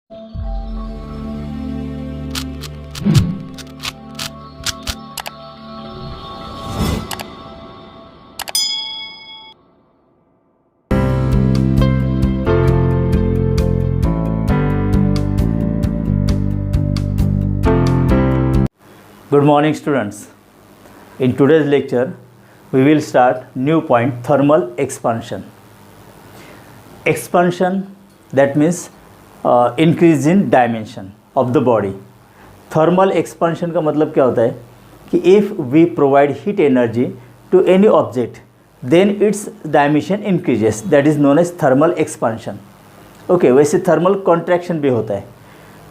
Good morning students. In today's lecture we will start new point, thermal expansion. Expansion, that means increase in dimension of the body. Thermal expansion का मतलब क्या होता है कि if we provide heat energy to any object then its dimension increases, that is known as thermal expansion. Okay, वैसे thermal contraction भी होता है.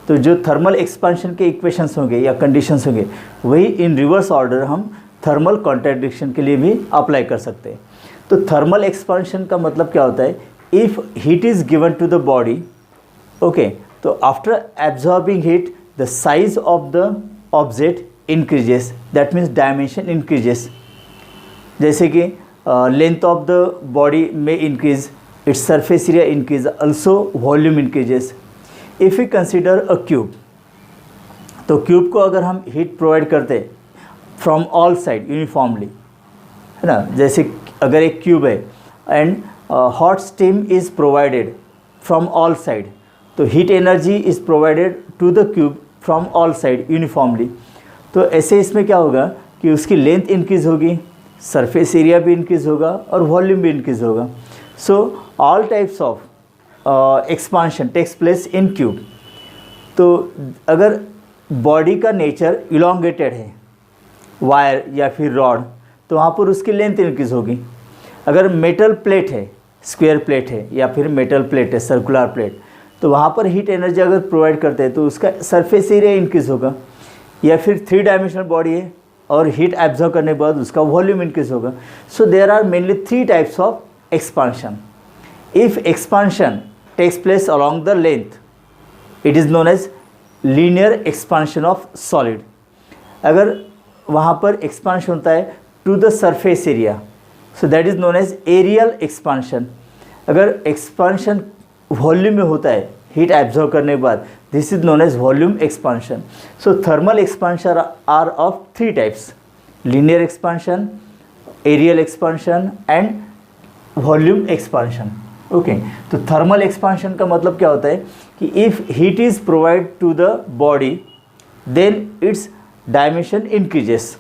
तो जो थर्मल एक्सपांशन के इक्वेशंस होंगे या कंडीशंस होंगे वही इन रिवर्स ऑर्डर हम थर्मल कॉन्ट्रैक्शन के लिए भी अप्लाई कर सकते हैं. तो थर्मल एक्सपांशन का मतलब क्या होता है, if heat is given to the body, okay, तो after absorbing heat the size of the object increases, that means dimension increases. जैसे कि लेंथ ऑफ द बॉडी में increase, its surface area increase, also volume increases. If you consider a cube, तो cube को अगर हम heat provide करते from all side uniformly, है ना, जैसे अगर एक क्यूब है and hot steam is provided from all side, तो heat energy is provided to the cube from all side uniformly. तो ऐसे इसमें क्या होगा कि उसकी लेंथ इंक्रीज़ होगी, सरफेस एरिया भी इंक्रीज़ होगा और वॉल्यूम भी इंक्रीज़ होगा. So all types of expansion takes place in cube. तो अगर बॉडी का नेचर इलोंगेटेड है, वायर या फिर रॉड, तो वहाँ पर उसकी लेंथ इंक्रीज़ होगी. अगर मेटल प्लेट है, स्क्वायर प्लेट है या फिर मेटल प्लेट है, सर्कुलर प्लेट, तो वहाँ पर हीट एनर्जी अगर प्रोवाइड करते हैं तो उसका सरफेस एरिया इंक्रीज़ होगा. या फिर 3 डायमेंशनल बॉडी है और हीट एब्जॉर्ब करने के बाद उसका वॉल्यूम इंक्रीज़ होगा. So there are mainly 3 types of expansion. If expansion takes place along the length, it is known as linear expansion of solid. अगर वहाँ पर expansion होता है to the surface area, so that is known as aerial expansion. अगर expansion volume में होता है heat absorb करने के बाद, this is known as volume expansion. So thermal expansion are of 3 types: linear expansion, aerial expansion and volume expansion. Okay, तो thermal expansion का मतलब क्या होता है कि if heat is provide to the body then its dimension increases.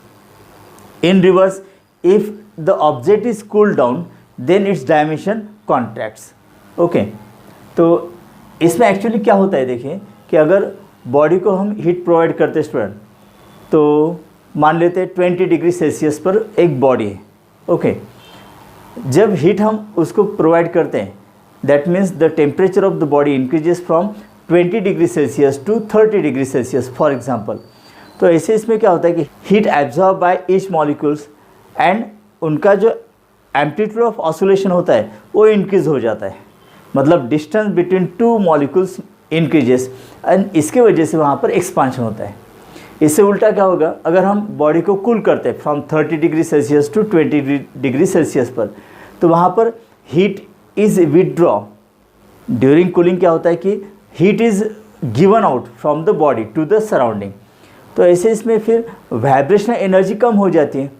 In reverse, if the object is cool down then its dimension contracts. Okay, तो इसमें actually क्या होता है, देखिए कि अगर बॉडी को हम हीट प्रोवाइड करते स्टूडेंट, तो मान लेते हैं 20 डिग्री सेल्सियस पर एक बॉडी है. ओके, जब हीट हम उसको प्रोवाइड करते हैं, that means the temperature of the body increases from 20 degree Celsius to 30 degree Celsius for example. तो ऐसे इसमें क्या होता है कि heat absorb by each molecules and उनका जो एम्पलीट्यूड ऑफ ऑसिलेशन होता है वो इंक्रीज़ हो जाता है. मतलब distance between 2 molecules increases and इसके वजह से वहाँ पर एक्सपांशन होता है. इससे उल्टा क्या होगा, अगर हम बॉडी को कूल करते हैं from 30 degree Celsius to 20 degree Celsius पर, तो वहाँ पर heat is withdraw. During cooling क्या होता है कि heat is given out from the body to the surrounding. तो ऐसे इसमें फिर वाइब्रेशनल एनर्जी कम हो जाती है,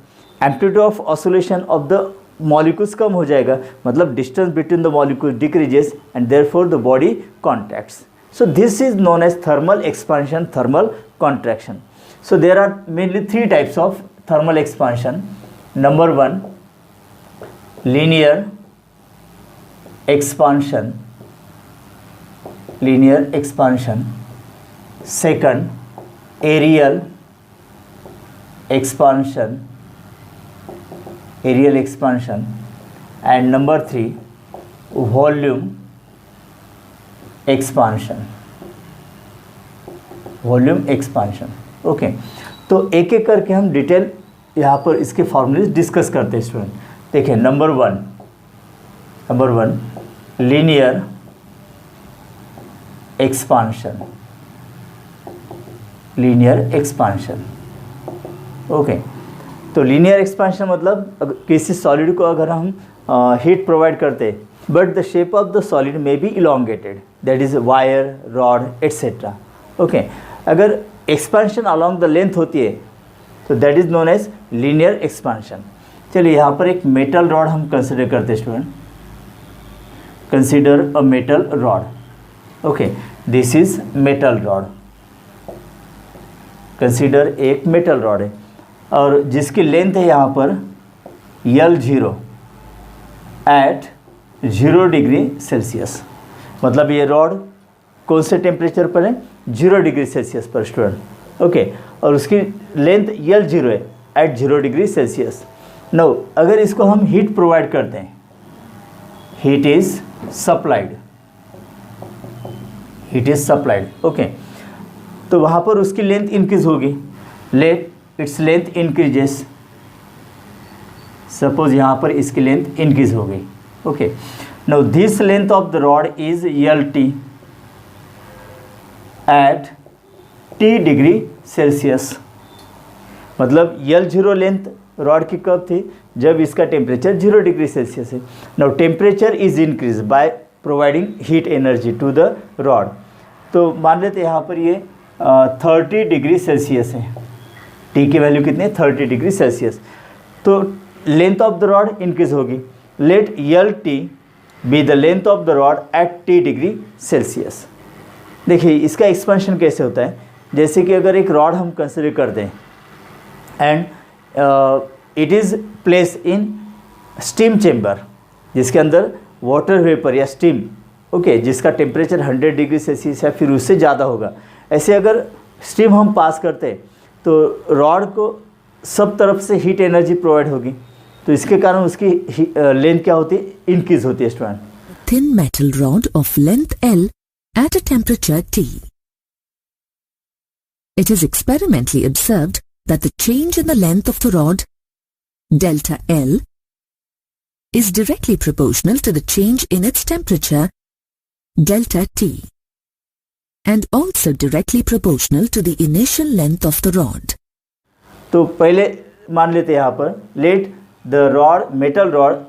amplitude of oscillation of the molecules कम हो जाएगा, मतलब distance between the molecules decreases and therefore the body contracts. So this is known as thermal expansion, thermal contraction. So there are mainly 3 types of thermal expansion. Number 1, linear expansion. Linear expansion. Second, aerial expansion. Aerial expansion. And number 3, volume expansion. Volume expansion. Okay, तो एक एक करके हम detail यहाँ पर इसके formulas discuss करते हैं स्टूडेंट. देखिए, number one linear expansion. Linear expansion. Okay, तो लीनियर एक्सपांशन मतलब किसी सॉलिड को अगर हम हीट प्रोवाइड करते, but the shape of the solid may be elongated, that is wire, rod etcetera. Okay, अगर एक्सपेंशन अलॉन्ग द लेंथ होती है तो that is known as linear expansion. चलिए यहाँ पर एक मेटल रॉड हम कंसिडर करते हैं student. Consider a metal rod. Okay, this is metal rod. Consider एक मेटल रॉड है और जिसकी लेंथ है यहाँ पर L0 एट 0 डिग्री सेल्सियस. मतलब ये रॉड कौन से टेम्परेचर पर है? 0 डिग्री सेल्सियस पर स्टूडेंट. ओके, और उसकी लेंथ L0 है एट 0 डिग्री सेल्सियस. नो, अगर इसको हम हीट प्रोवाइड करते हैं, heat is supplied, heat is supplied. Okay, तो वहाँ पर उसकी लेंथ इंक्रीज होगी. Let its length increases. Suppose यहाँ पर इसकी लेंथ इंक्रीज हो गई. Okay, now this length of the rod is LT at T degree Celsius. मतलब L0 लेंथ रॉड की कब थी? जब इसका टेम्परेचर 0 डिग्री सेल्सियस है. Now temperature is increase by providing heat energy to the rod. तो मान लेते यहाँ पर ये 30 डिग्री सेल्सियस है. टी की वैल्यू कितनी है? 30 डिग्री सेल्सियस. तो length of the rod increase होगी. Let LT be the length of the rod at T degree Celsius. देखिए इसका एक्सपेंशन कैसे होता है. जैसे कि अगर एक रॉड हम कंसिडर कर दें and it is place in steam chamber, जिसके अंदर वाटर वेपर या स्टीम, ओके, जिसका टेम्परेचर 100 डिग्री सेल्सियस या फिर उससे ज़्यादा होगा. ऐसे अगर स्टीम हम पास करते हैं तो रॉड को सब तरफ से हीट एनर्जी प्रोवाइड होगी. तो इसके कारण उसकी लेंथ क्या होती है? इंक्रीज होती है student. Thin metal rod of length L at a temperature T. It is experimentally observed that the change in the length of the rod, delta L, is directly proportional to the change in its temperature, delta T, and also directly proportional to the initial length of the rod. तो पहले मान लेते हैं यहाँ पर let the rod, metal rod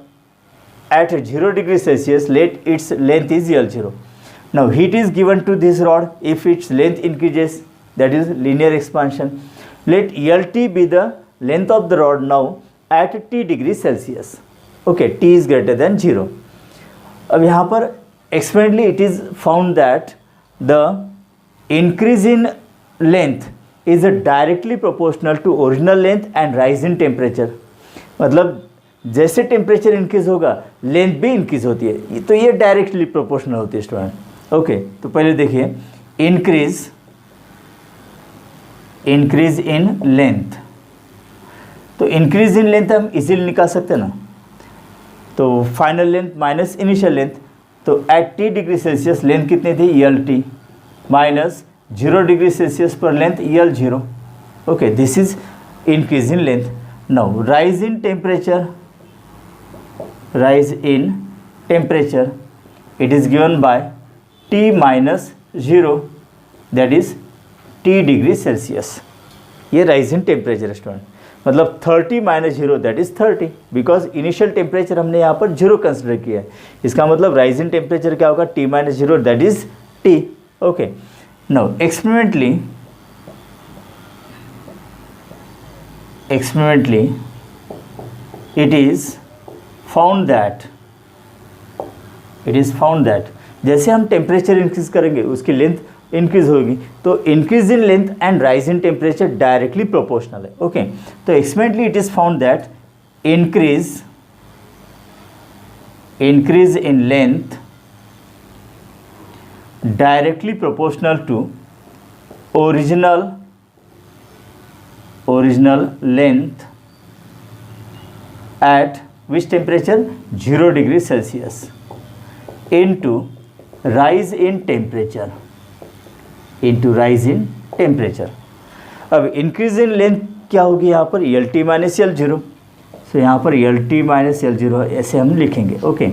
at 0 degree Celsius, let its length is L0. Now heat is given to this rod. If its length increases, that is linear expansion. Let LT be the length of the rod now at T degree Celsius. Okay, T is greater than 0. अब यहाँ पर experimentally it is found that the increase in length is directly proportional to original length and rise in temperature. मतलब जैसे temperature increase होगा length भी increase होती है. तो ये डायरेक्टली प्रोपोर्शनल होती है स्टूडेंट. ओके, तो पहले देखिए इंक्रीज इन लेंथ. तो इंक्रीज इन लेंथ हम इजीली निकाल सकते हैं ना. तो final length minus initial length. तो at T degree Celsius length कितनी थी? LT माइनस 0 डिग्री सेल्सियस पर length L0. Okay, this is increase in length. Now rise in temperature. rise in temperature, it is given by T minus 0, that is T degree Celsius. ये rise in temperature student. मतलब 30 minus 0 that is 30, because initial temperature हमने यहाँ पर 0 consider किया है. इसका मतलब rise in temperature क्या होगा? T minus 0 that is T. Okay, now experimentally it is found that जैसे हम टेम्परेचर इंक्रीज करेंगे उसकी लेंथ इंक्रीज होगी. तो increase in length and rise in temperature directly proportional है. ओके, तो experimentally it is found that increase in length directly proportional to original length at which temperature? 0 degree Celsius into rise in temperature. अब increase in length क्या होगी यहाँ पर? LT minus L0. सो यहाँ पर LT minus L0 ऐसे हम लिखेंगे. Okay,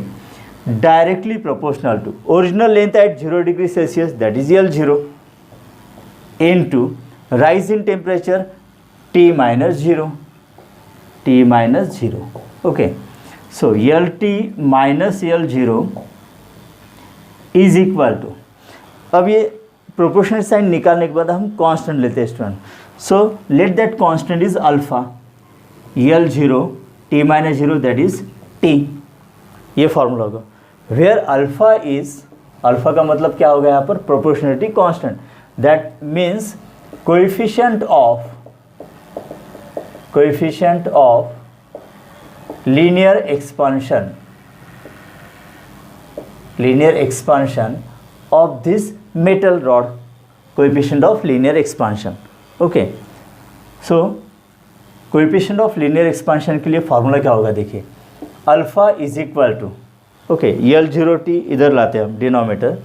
directly proportional to original length at 0 degree Celsius that is L0 into rise in temperature T minus 0. Okay, so L T minus L zero is equal to, अब ये proportional sign निकालने के बाद हम constant लेते हैं student. So let that constant is alpha L zero T minus zero that is T. ये formula होगा वेयर अल्फा इज, अल्फा का मतलब क्या होगा यहाँ पर, proportionality constant. That means coefficient of linear expansion of this metal rod, coefficient of linear expansion. Okay, so coefficient of linear expansion के लिए फार्मूला क्या होगा देखिए, alpha is equal to, okay L zero T इधर लाते हैं हम denominator,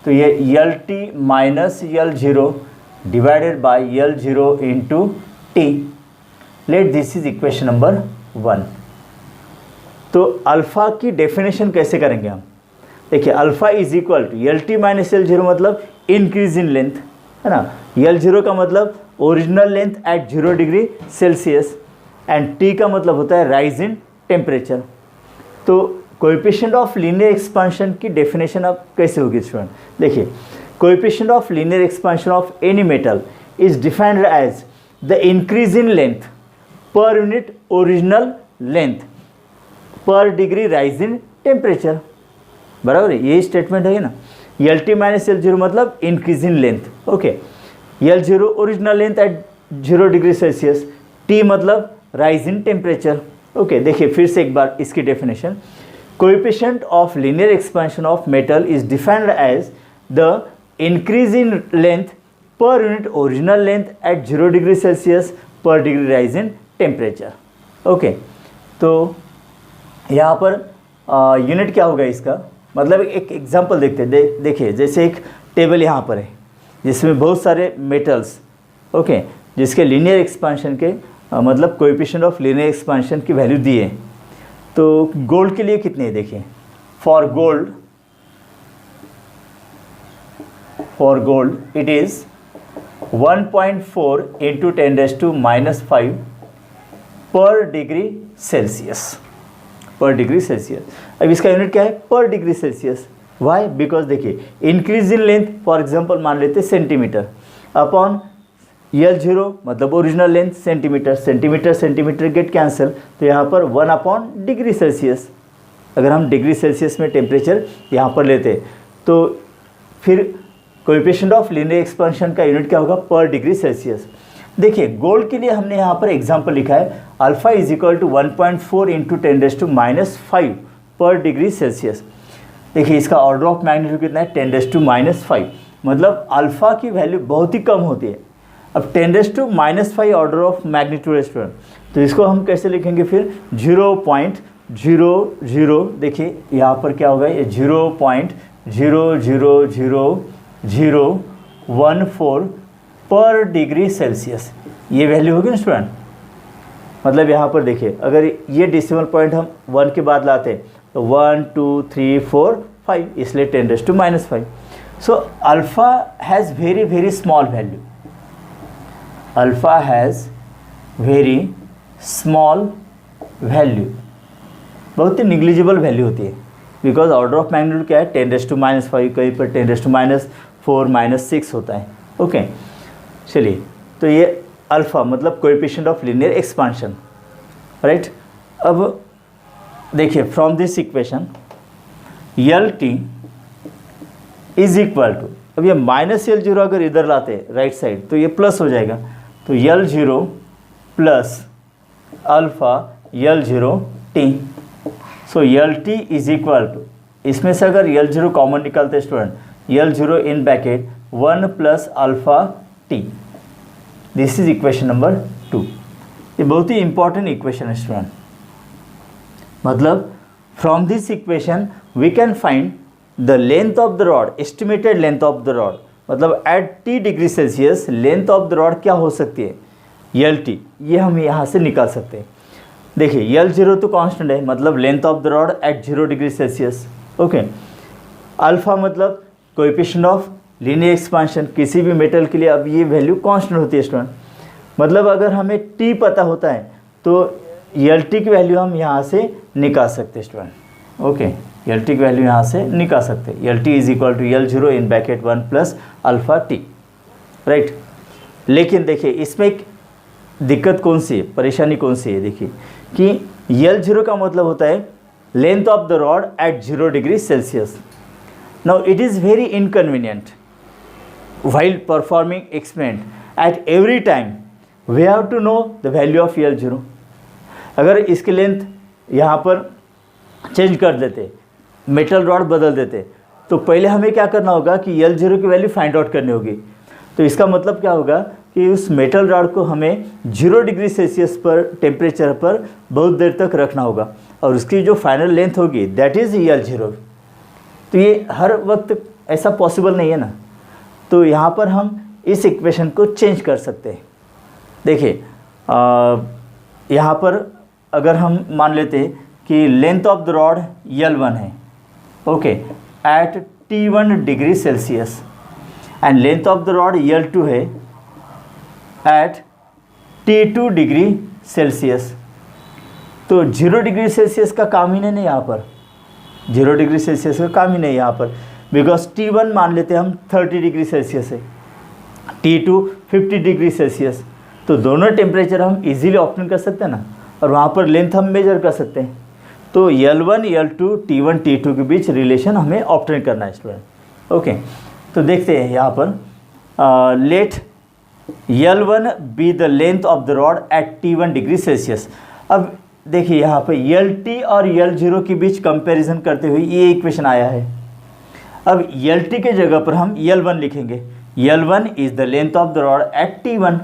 तो ये L T minus L zero divided by L zero into T. Let this is equation number 1. तो अल्फ़ा की डेफिनेशन कैसे करेंगे हम, देखिए alpha is equal to L T minus L zero मतलब इंक्रीज इन लेंथ है ना, यल जीरो का मतलब original length at 0 degree Celsius and T का मतलब होता है राइज इन टेम्परेचर. तो कोएफिशिएंट ऑफ लीनियर एक्सपांशन की डेफिनेशन अब कैसे होगी स्टूडेंट, देखिए coefficient of linear expansion of any metal is defined as the increase in length per unit original length per degree rise in temperature. बराबर है, यही statement है ना. L T minus L zero मतलब increase in length, okay L zero original length at 0 degree Celsius, T मतलब rise in temperature. Okay देखिए फिर से एक बार इसकी definition, coefficient of linear expansion of metal is defined as the increase in length per unit original length at 0 degree Celsius per degree rise in temperature. Okay तो यहाँ per unit क्या होगा इसका, मतलब एक एग्जांपल देखते हैं. देखिए जैसे एक टेबल यहाँ पर है जिसमें बहुत सारे मेटल्स, ओके जिसके लीनियर एक्सपांशन के मतलब कोएफिशिएंट ऑफ लीनियर एक्सपांशन की वैल्यू दी है. तो गोल्ड के लिए कितने है देखिए, for gold it is 1.4 into 10⁻⁻5 पर डिग्री सेल्सियस. अब इसका यूनिट क्या है, पर डिग्री सेल्सियस. वाई, बिकॉज देखिए increase in length for example मान लेते सेंटीमीटर अपॉन यल जीरो मतलब original length centimetre get cancel, तो यहाँ पर 1 अपॉन डिग्री सेल्सियस. अगर हम डिग्री सेल्सियस में टेम्परेचर यहाँ पर लेते तो फिर कोएफिशिएंट ऑफ लीनियर एक्सपेंशन का यूनिट क्या होगा, पर डिग्री सेल्सियस. देखिए गोल्ड के लिए हमने यहाँ पर एग्जांपल लिखा है alpha is equal to 1.4 into 10⁻⁵ per degree Celsius. देखिए इसका ऑर्डर ऑफ मैग्नीट्यूड कितना है, 10⁻⁵, मतलब अल्फ़ा की वैल्यू बहुत ही कम होती है. अब 10⁻⁵ ऑर्डर ऑफ मैग्नीट्यूड है स्टूडेंट, तो इसको हम कैसे लिखेंगे फिर 0.00, देखिए यहाँ पर क्या होगा, ये 0.00014 पर डिग्री सेल्सियस ये वैल्यू होगी ना स्टूडेंट. मतलब यहाँ पर देखिए अगर ये डेसिमल पॉइंट हम 1 के बाद लाते हैं तो 1 2 3 4 5, इसलिए 10⁻⁵. सो alpha has very small value, alpha has very small value, बहुत ही निग्लिजिबल वैल्यू होती है. बिकॉज ऑर्डर ऑफ मैग्नीट्यूड क्या है, 10⁻⁵, कहीं पर 10⁻⁴ -6 होता है. ओके चलिए, तो ये अल्फ़ा मतलब coefficient of linear expansion, right. अब देखिए from this equation L T is equal to, अब ये माइनस यल जीरो अगर इधर लाते हैं राइट साइड तो ये प्लस हो जाएगा, तो L zero plus alpha L zero T. So L T is equal to, इसमें से अगर यल जीरो कॉमन निकालते student, L zero in bracket 1 plus alpha T. This is equation number 2. ये बहुत ही इंपॉर्टेंट इक्वेशन है स्टूडेंट. मतलब from this equation we can find the length of the rod, estimated length of the rod, मतलब at T degree Celsius length of the rod क्या हो सकती है, यल टी, ये हम यहाँ से निकाल सकते हैं. देखिए यल जीरो तो कांस्टेंट है, मतलब length of the rod at 0 degree Celsius. Okay alpha मतलब कोएफिशिएंट ऑफ लीनियर एक्सपांशन, किसी भी मेटल के लिए अब ये वैल्यू कांस्टेंट होती है स्टूडेंट. मतलब अगर हमें टी पता होता है तो यल टी की वैल्यू हम यहाँ से निकाल सकते हैं स्टूडेंट। ओके, यल टी की वैल्यू यहाँ से निकाल सकते हैं। L T is equal to L zero in bracket 1 plus alpha T, right. लेकिन देखिए इसमें एक दिक्कत कौन सी है, परेशानी कौन सी है, देखिए कि यल जीरो का मतलब होता है length of the rod at 0 degree Celsius. Now it is very inconvenient while performing experiment at every time we have to know the value of L zero. अगर इसकी लेंथ यहाँ पर चेंज कर देते, मेटल रॉड बदल देते, तो पहले हमें क्या करना होगा कि यल जीरो की वैल्यू फाइंड आउट करनी होगी। तो इसका मतलब क्या होगा कि उस मेटल रॉड को हमें 0 डिग्री सेल्सियस पर टेम्परेचर पर बहुत देर तक रखना होगा और उसकी जो फाइनल लेंथ होगी दैट इज़ यल जीरो। तो ये हर वक्त ऐसा पॉसिबल नहीं है ना, तो यहाँ पर हम इस इक्वेशन को चेंज कर सकते हैं। देखिए यहाँ पर अगर हम मान लेते हैं कि length of the rod L1 है, okay, at T1 degree Celsius and length of the rod L2 है एट T2 डिग्री सेल्सियस। तो 0 डिग्री सेल्सियस का काम ही नहीं यहाँ पर, 0 डिग्री सेल्सियस का काम ही नहीं यहाँ पर, बिकॉज T1 मान लेते हैं हम 30 डिग्री सेल्सियस है, T2 50 डिग्री सेल्सियस। तो दोनों टेम्परेचर हम इजीली ऑप्टेन कर सकते हैं ना, और वहाँ पर लेंथ हम मेजर कर सकते हैं। तो L1 L2 T1 T2 के बीच रिलेशन हमें ऑप्टेन करना है स्टूडेंट। ओके, तो देखते हैं यहाँ पर let L1 be the length of the rod at T1 degree Celsius. अब देखिए यहाँ पर LT और L0 के बीच कंपैरिजन करते हुए ये इक्वेशन आया है। अब LT के जगह पर हम L1 लिखेंगे, L1 is the length of the rod at T1।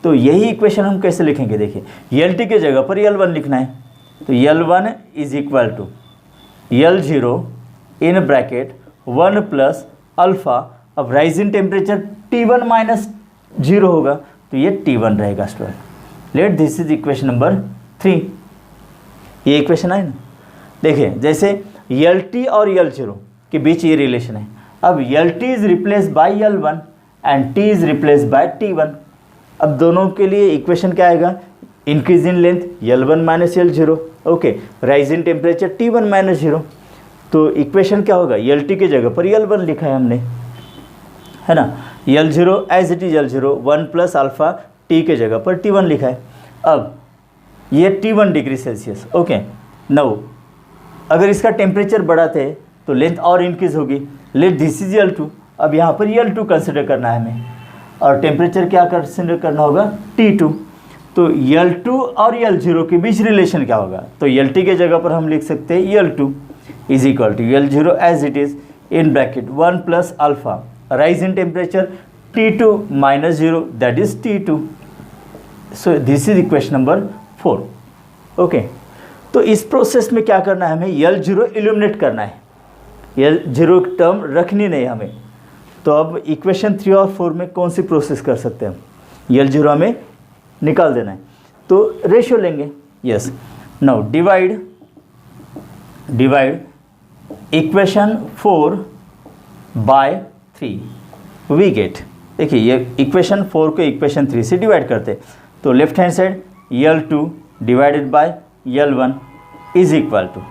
तो यही इक्वेशन हम कैसे लिखेंगे, देखिए LT के जगह पर L1 लिखना है, तो L1 is equal to L0 in bracket 1 plus alpha. अब rise in temperature T1 minus 0 होगा, तो ये T1 रहेगा student. Let this is equation number 3। ये इक्वेशन है ना, देखिए जैसे LT और L0 के बीच ये रिलेशन है। अब LT is replace by L1 and T is replace by T1। अब दोनों के लिए इक्वेशन क्या आएगा, increase in length L1 minus L0, okay, rise in temperature T1 minus 0। तो इक्वेशन क्या होगा, LT के जगह पर L1 लिखा है हमने, है ना, L0 as it is L0 1 plus alpha T के जगह पर T1 लिखा है। अब ये T1 degree Celsius, okay. Now अगर इसका टेम्परेचर बढ़ाते तो लेंथ और इंक्रीज होगी। Late this is L2। अब यहाँ पर L2 कंसिडर करना है हमें, और टेम्परेचर क्या कंसिडर करना होगा, T2। तो L2 और L0 के बीच रिलेशन क्या होगा, तो LT के जगह पर हम लिख सकते हैं L2 is equal to L0 as it is in bracket 1 plus alpha, rise in temperature T2 minus 0 that is T2। So this is equation number 4। Okay, तो इस प्रोसेस में क्या करना है, हमें L0 इल्यूमिनेट करना है, L0 टर्म रखनी नहीं हमें। तो अब इक्वेशन 3 और 4 में कौन सी प्रोसेस कर सकते हैं हम, L0 हमें निकाल देना है, तो रेशियो लेंगे। Yes, now divide equation 4 by 3 we get. देखिए ये इक्वेशन 4 को इक्वेशन 3 से डिवाइड करते, तो left hand side L2 divided by L1 is equal to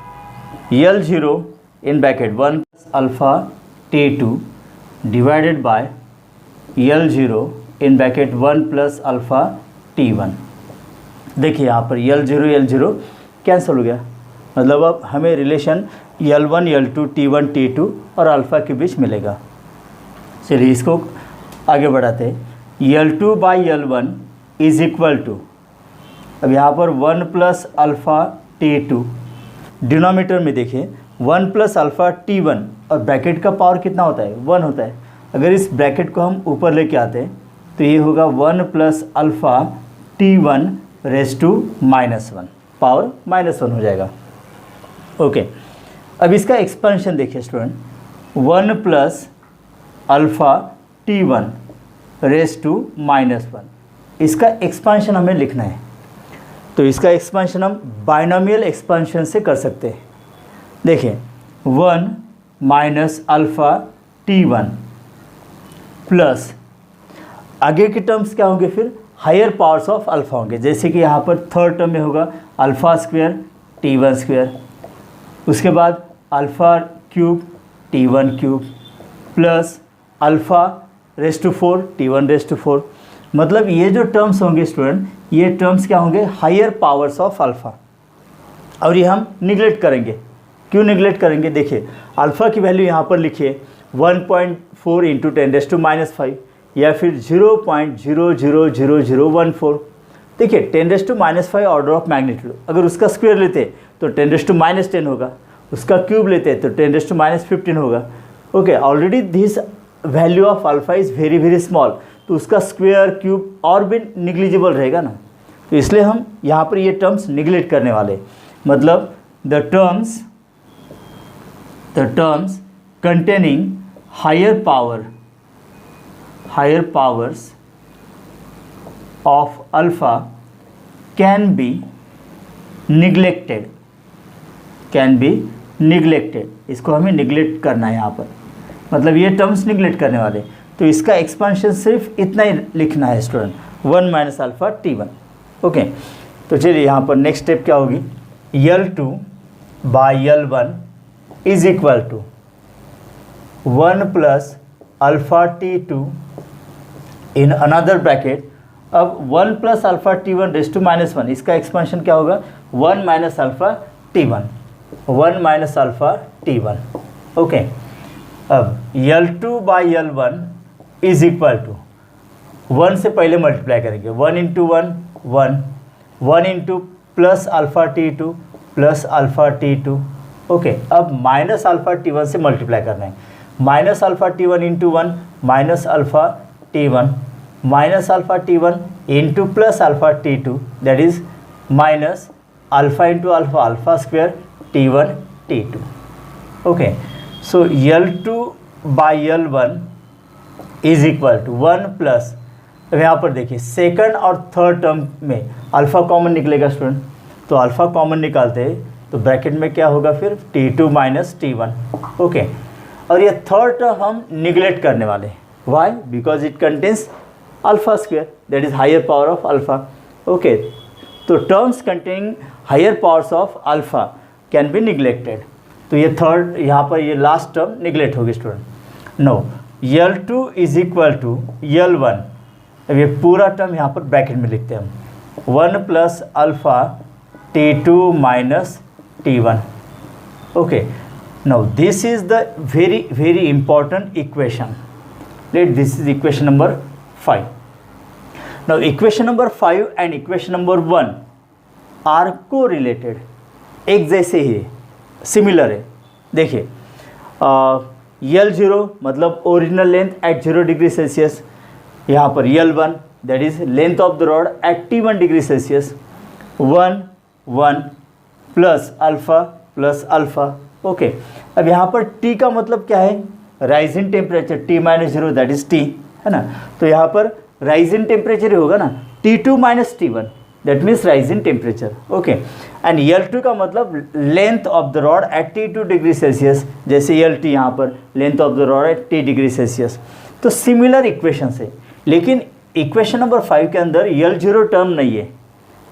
L0 in bracket 1 alpha T2 divided by L0 in bracket 1 plus alpha T1। देखिए यहाँ पर L0 cancel हो गया, मतलब अब हमें relation L1 L2 T1 T2 और अल्फ़ा के बीच मिलेगा। चलिए इसको आगे बढ़ाते हैं। L2 by L1 is equal to, अब यहाँ पर 1 प्लस अल्फ़ा T2, डिनोमीटर में देखिए 1 प्लस अल्फ़ा T1, और ब्रैकेट का पावर कितना होता है, 1 होता है। अगर इस ब्रैकेट को हम ऊपर लेके आते हैं तो ये होगा 1 plus alpha T1 raise to -1, power -1 हो जाएगा। ओके, अब इसका एक्सपेंशन देखिए student, 1 plus alpha T1 raise to -1, इसका एक्सपेंशन हमें लिखना है। तो इसका एक्सपेंशन हम बाइनोमियल एक्सपेंशन से कर सकते हैं। देखिए 1 माइनस अल्फ़ा T1 प्लस आगे के टर्म्स क्या होंगे, फिर हायर पावर्स ऑफ अल्फ़ा होंगे। जैसे कि यहाँ पर थर्ड टर्म में होगा अल्फ़ा स्क्वायर T1 स्क्वायर, उसके बाद alpha cube T1 cube plus alpha raise to 4 T1 raise to 4। मतलब ये जो टर्म्स होंगे स्टूडेंट, ये टर्म्स क्या होंगे, हायर पावर्स ऑफ अल्फ़ा। और ये हम निगलेक्ट करेंगे। क्यों निगलेक्ट करेंगे, देखिए अल्फ़ा की वैल्यू यहाँ पर लिखिए 1.4 इंटू 10⁻⁵ या फिर 0.000014। देखिए 10⁻⁵ ऑर्डर ऑफ मैग्नीट्यूड, अगर उसका स्क्वायर लेते तो 10⁻10 होगा, उसका क्यूब लेते तो 10⁻15 होगा। Okay, already this value of alpha is very very small, तो उसका स्क्वायर क्यूब और भी निग्लिजिबल रहेगा ना, तो इसलिए हम यहाँ पर ये टर्म्स निगलेक्ट करने वाले। मतलब the terms containing higher powers of alpha can be neglected, इसको हमें निगलेक्ट करना है यहाँ पर, मतलब ये टर्म्स निगलेक्ट करने वाले। तो इसका एक्सपांशन सिर्फ इतना ही लिखना है student, 1 minus alpha T1। Okay, तो चलिए यहाँ पर नेक्स्ट स्टेप क्या होगी, L2 by L1 is equal to 1 plus alpha T2 in another bracket. अब 1 plus alpha T1 raise to -1, इसका एक्सपेंशन क्या होगा, 1 minus alpha T1, 1 minus alpha T1। Okay, अब L2 by L1 is equal to 1 से पहले multiply करेंगे, 1 into 1 1, 1 into plus alpha T2 plus alpha T2। Okay, अब minus alpha T1 से multiply करना है, minus alpha T1 into 1 minus alpha T1, minus alpha T1 into plus alpha T2 that is minus alpha into alpha, alpha square T1 T2। Okay, so L2 by L1 is equal to 1 plus, अब यहाँ पर देखिए second और third term में alpha common निकलेगा student, तो alpha common निकालते हैं तो ब्रैकेट में क्या होगा फिर T2 माइनस T1। ओके, और ये थर्ड टर्म हम निगलेक्ट करने वाले, why, because it contains alpha square that is higher power of alpha. Okay, तो terms containing higher powers of alpha can be neglected, तो ये थर्ड यहाँ पर ये लास्ट टर्म निगलेक्ट होगी student. No, L2 is equal to L1, अब ये पूरा टर्म यहाँ पर ब्रैकेट में लिखते हैं हम, 1 plus alpha T2 minus T1। Okay, now this is the very important equation. This is equation number 5. Now equation number 5 and equation number 1 are correlated, एक जैसे ही सिमिलर है। देखिए L0 मतलब original length at 0 degree Celsius, यहाँ पर L1 that is length of the rod at T1 degree Celsius, 1 1 plus alpha. Okay, अब यहाँ पर T का मतलब क्या है, rise in temperature, T minus 0 that is T, है ना, तो यहाँ पर राइज इन टेम्परेचर ही होगा ना, T2 minus T1 that means rise in temperature. Okay, and L2 का मतलब length of the rod at T2 degree Celsius, जैसे LT यहाँ पर length of the rod at T degree Celsius. तो similar equation है, लेकिन इक्वेशन नंबर 5 के अंदर L0 टर्म नहीं है,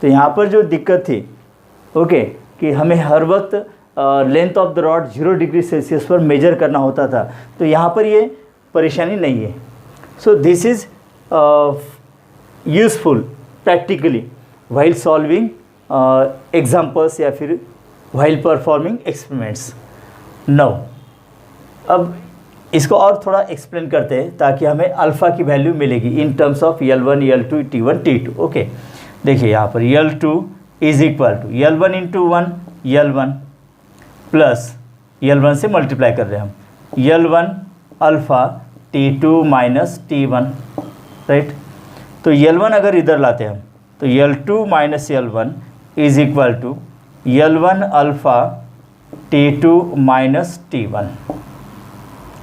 तो यहाँ पर जो दिक्कत थी ओके कि हमें हर वक्त length of the rod 0 degree Celsius पर मेजर करना होता था, तो यहाँ पर ये परेशानी नहीं है। So this is useful practically while solving examples या फिर वाइल परफॉर्मिंग एक्सपेरिमेंट्स। नाउ अब इसको और थोड़ा एक्सप्लेन करते हैं ताकि हमें अल्फ़ा की वैल्यू मिलेगी in terms of L1 L2 T1 T2। Okay, देखिए यहाँ पर L2 is equal to L1 into 1 L1 plus L1 से मल्टीप्लाई कर रहे हैं हम, L1 alpha T2 minus T1, right. तो L1 अगर इधर लाते हैं हम तो L2 minus L1 is equal to L1 alpha T2 minus T1।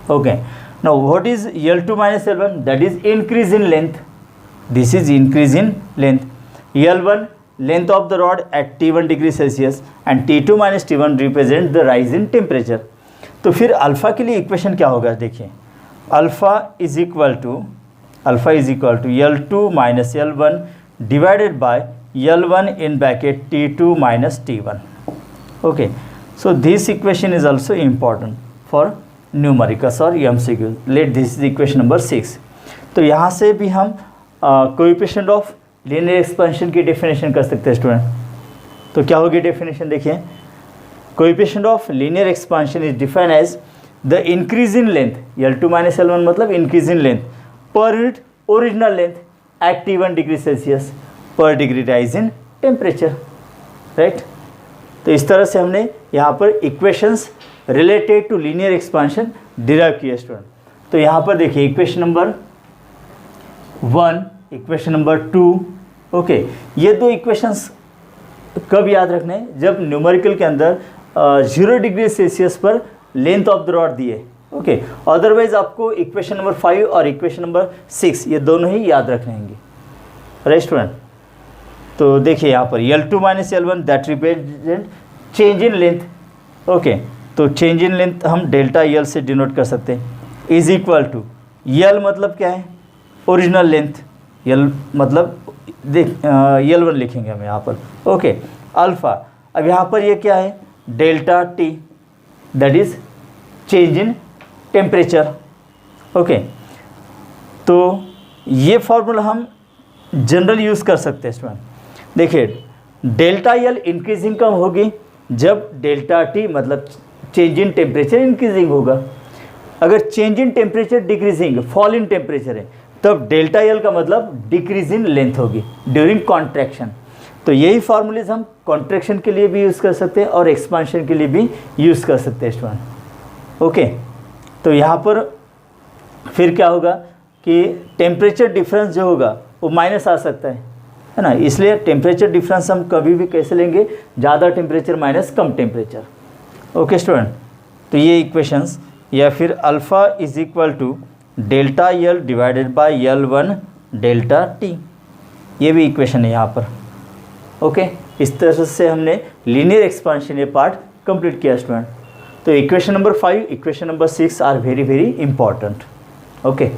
Okay, now what is L2 minus L1? That is increase in length. This is increase in length. L1 length of the rod at T1 degree Celsius and T2 minus T1 represent the rise in temperature. तो फिर alpha के लिए equation क्या होगा, देखिए alpha is equal to alpha is equal to L2 minus L1 divided by L1 in bracket T2 minus T1. Okay, so this equation is also important for numericals or MCQ. Let this is equation number 6. तो यहाँ से भी हम coefficient of linear expansion की definition कर सकते हैं student. तो क्या होगी डेफिनेशन देखिए, coefficient of linear expansion is defined as the increase in length, L2 minus L1 मतलब increase in length per unit original length at T1 degree Celsius per degree rise in temperature, right. तो इस तरह से हमने यहाँ पर equations related to linear expansion derive किया student. तो यहाँ पर देखिए equation number 1, equation number 2, okay. ये दो इक्वेशंस कब याद रखना है, जब न्यूमेरिकल के अंदर 0 डिग्री सेल्सियस पर लेंथ ऑफ द रॉड दिए, ओके। अदरवाइज आपको इक्वेशन नंबर 5 और इक्वेशन नंबर 6 ये दोनों ही याद रखने होंगे, राइट स्टूडेंट। तो देखिए यहाँ पर L2 minus L1 that represent change in length, okay. तो चेंज इन लेंथ हम डेल्टा L से डिनोट कर सकते हैं, इज इक्वल टू L मतलब क्या है, ओरिजिनल लेंथ, L मतलब देख L1 लिखेंगे हम यहाँ पर, ओके। अल्फ़ा, अब यहाँ पर ये क्या है, delta T that is change in temperature, okay. तो ये फॉर्मूला हम जनरल यूज़ कर सकते हैं स्टूडेंट। देखिए डेल्टा L इंक्रीजिंग कब होगी, जब डेल्टा T मतलब चेंज इन टेम्परेचर इंक्रीजिंग होगा। अगर change in temperature decreasing, fall in temperature है, तब डेल्टा L का मतलब डिक्रीज इन लेंथ होगी ड्यूरिंग कॉन्ट्रैक्शन। तो यही फार्मूलेज हम कॉन्ट्रैक्शन के लिए भी यूज़ कर सकते हैं और एक्सपांशन के लिए भी यूज़ कर सकते हैं स्टूडेंट, ओके। तो यहाँ पर फिर क्या होगा कि टेम्परेचर डिफरेंस जो होगा वो माइनस आ सकता है ना, इसलिए टेम्परेचर डिफरेंस हम कभी भी कैसे लेंगे, ज़्यादा टेम्परेचर माइनस कम टेम्परेचर, ओके स्टूडेंट। तो ये इक्वेशंस, या फिर alpha is equal to delta L divided by L1 delta T, ये भी इक्वेशन है यहाँ पर, ओके। इस तरह से हमने लीनियर एक्सपेंशन ये पार्ट कंप्लीट किया स्टूडेंट। तो equation number 5, equation number 6 are very very important, okay.